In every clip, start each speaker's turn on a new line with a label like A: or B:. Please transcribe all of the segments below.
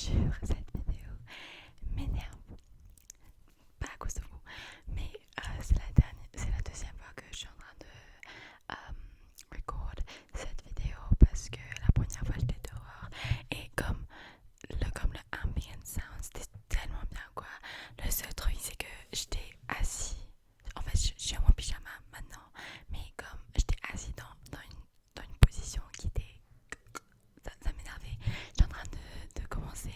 A: jure, cette vidéo m'énerve. Pas à cause de vous, mais c'est la deuxième fois que je suis en train de record cette vidéo parce que la première fois j'étais dehors et comme le ambient sound c'était tellement bien quoi. Le seul truc c'est que j'étais assis, en fait je suis en mon pyjama maintenant, mais comme j'étais assis dans une position qui était, ça m'énervait. J'étais en train de commencer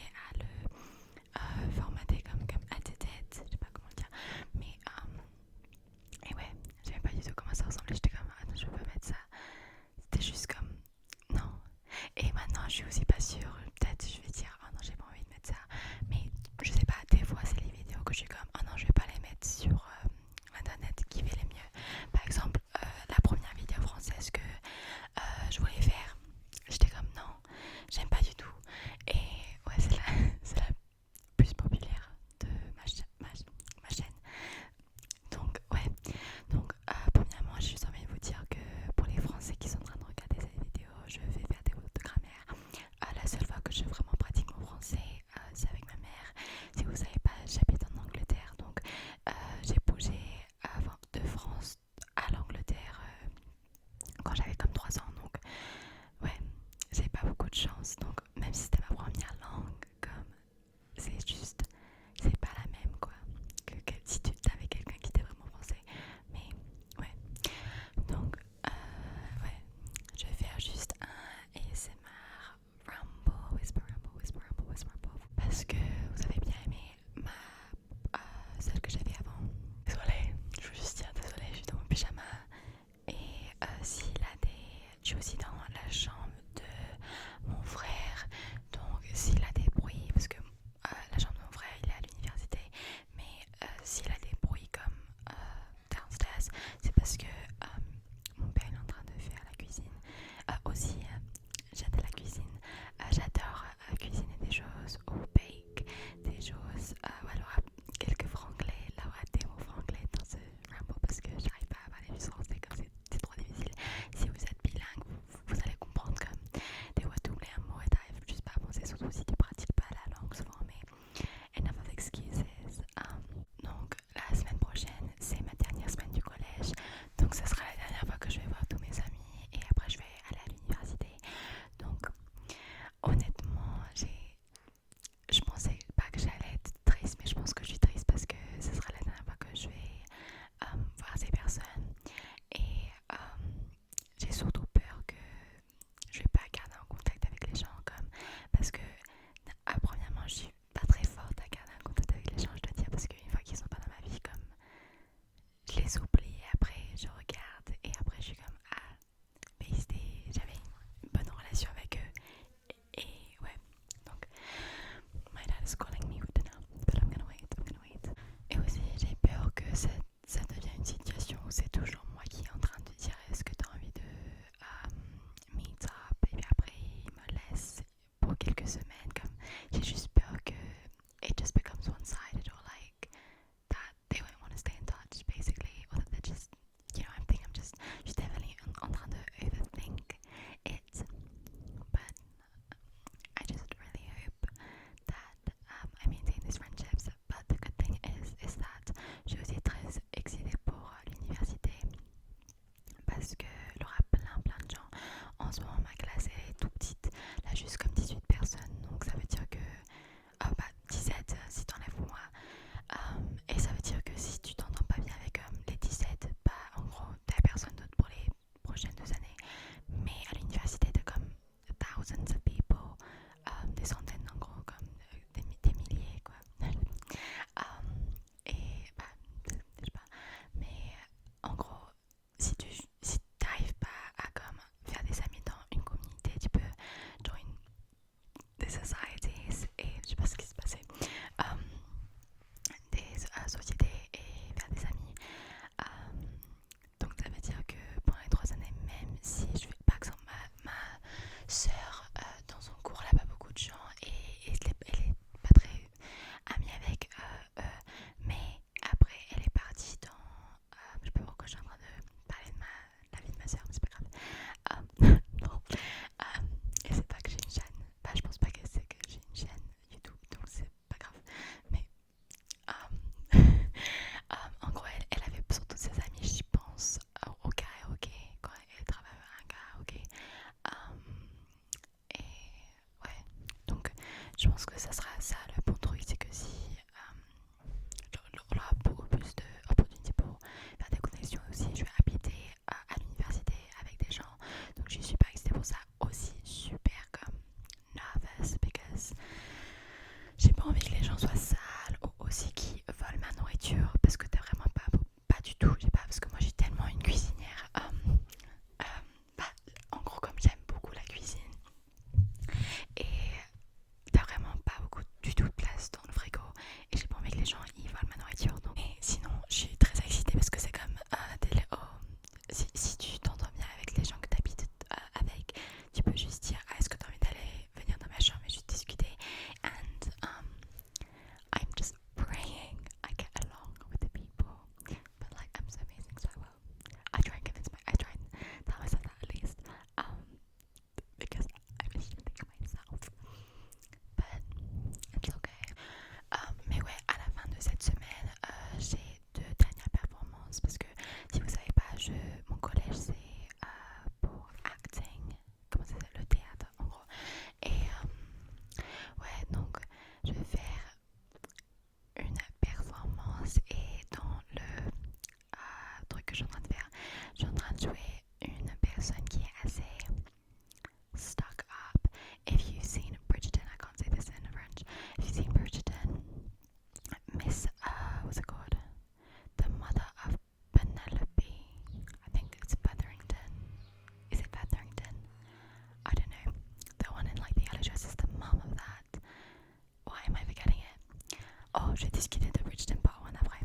A: oh, j'ai discuté de Bridgerton Part 1 après.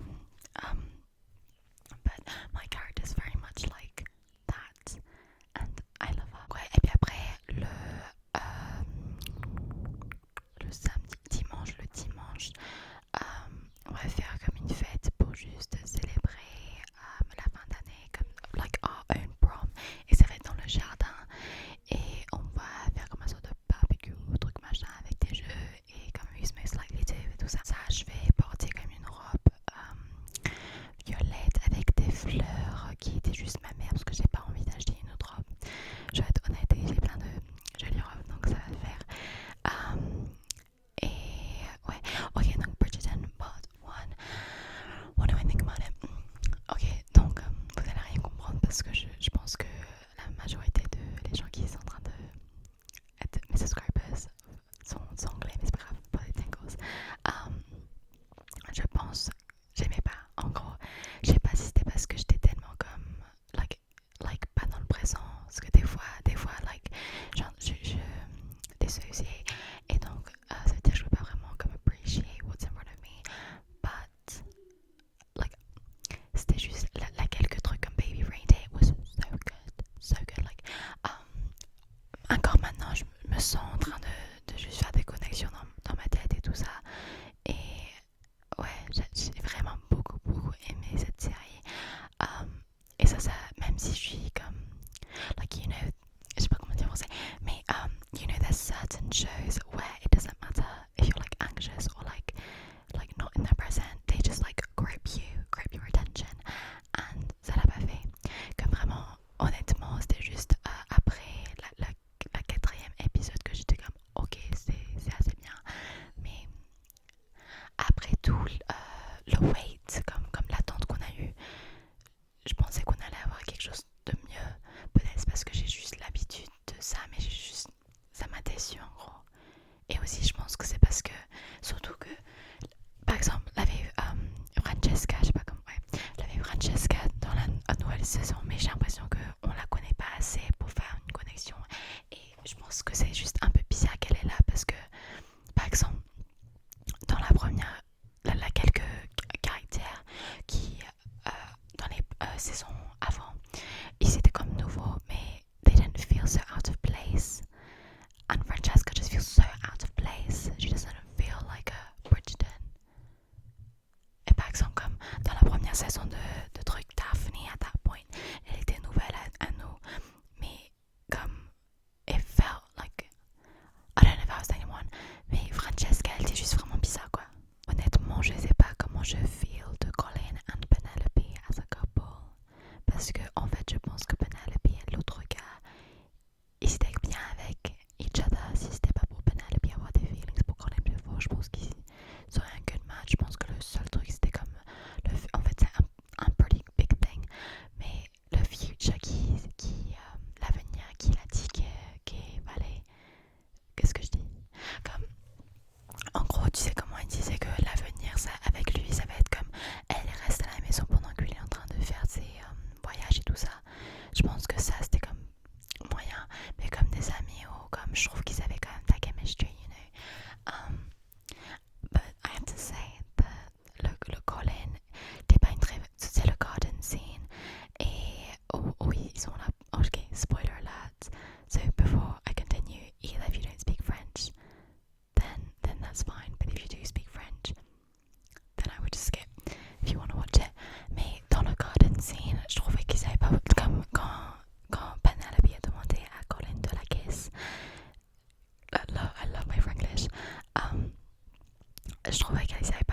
A: But my character is very much like that. And I love her. Ouais, et puis après, le samedi, le dimanche, on va faire comme une fête pour juste célébrer la fin d'année, comme like our own prom. Et ça va être dans le jardin. Et on va faire comme un sorte de barbecue, truc machin, avec des jeux et comme Who's Most Likely To et tout ça. Ça, je vais porter comme une robe violette avec des fleurs qui étaient juste ma mère parce que j'ai pas envie d'acheter une autre robe. Je vais être honnête et j'ai plein de jolies robes donc ça va le faire. Et ouais, ok, donc Bridgerton Part 1. What do I think about it? Ok, donc vous allez rien comprendre parce que je pense que la majorité de les gens qui sont en train de être mes subscribers sont anglais, mais c'est pas grave pour les tingles. Je pense, j'aimais pas. En gros, je sais pas si c'était parce que j'étais tellement comme like pas dans le présent, parce que des fois like genre je dissociais et donc ça veut dire que je peux pas vraiment comme appreciate what's in front of me, but like c'était juste la quelques trucs comme Baby Rain Day was so good like encore maintenant je me sens en train de juste faire des connexions dans ma tête et tout ça et ouais, j'ai vraiment beaucoup aimé cette série. Et ça, même si je suis comme, like, you know, je sais pas comment dire en français, mais, you know, there's certain shows where it doesn't matter if you're like anxious or like not in the present, they just like grip your attention. And ça l'a pas fait. Comme vraiment, honnêtement, c'était juste après la quatrième épisode que j'étais comme, ok, c'est assez bien, mais après tout le wait, comme l'attente qu'on a eue, je pensais qu'on allait avoir quelque chose de mieux. Peut-être c'est parce que j'ai juste l'habitude de ça, mais ça m'a déçu en gros. Et aussi je pense que c'est parce que, surtout que, par exemple, la vieille Francesca, je sais pas comment, ouais, la vieille Francesca dans la nouvelle saison, mais j'ai l'impression qu'on la connaît pas assez pour faire une connexion. Et je pense que c'est juste un peu bizarre qu'elle est là parce que, par exemple, dans la première, la quelques caractères qui, dans les saisons avant, ils étaient comme nouveaux, mais they didn't feel so out of place. And Francesca just feels so out of place. She doesn't feel like a Bridgerton. Et par exemple, comme dans la première saison de truc Daphne, at that point, elle était nouvelle à nous, mais comme it felt like, I don't know if I was anyone, mais Francesca, elle était juste vraiment bizarre quoi. Honnêtement, je sais pas comment je feel de Colin and Penelope as a couple. Parce que, en fait, je pense que Penelope et l'autre gars, ils étaient bien avec each other. Si c'était pas pour Penelope avoir des feelings pour Colin Bluford, je pense qu'ils seraient un good match. Je pense que le seul truc, c'était comme, en fait, c'est un pretty big thing. Mais le future l'avenir qu'il a dit qu'il fallait, qu'est-ce que je dis? Comme, en gros, tu sais comment il disait que l'avenir, ça, avec lui, ça va être comme elle reste à la maison pendant que lui est en train de faire ses voyages et tout ça. Je pense que ça, c'était comme moyen, mais comme des amis ou comme je trouve qu'ils avaient quand même ta chemistry, you know. But I have to say that le Colin, t'es pas une très, c'est le garden scene et oui, ils sont là. Ok, spoiler alert. So before I continue, either if you don't speak French, then that's fine. But if you do speak French, then I would just skip if you want to watch it. Mais dans le garden scene, je trouvais qu'ils avaient pas comme quand Penelope a demandé à Colin de la kiss. I love my Franglish. Je trouvais qu'ils avaient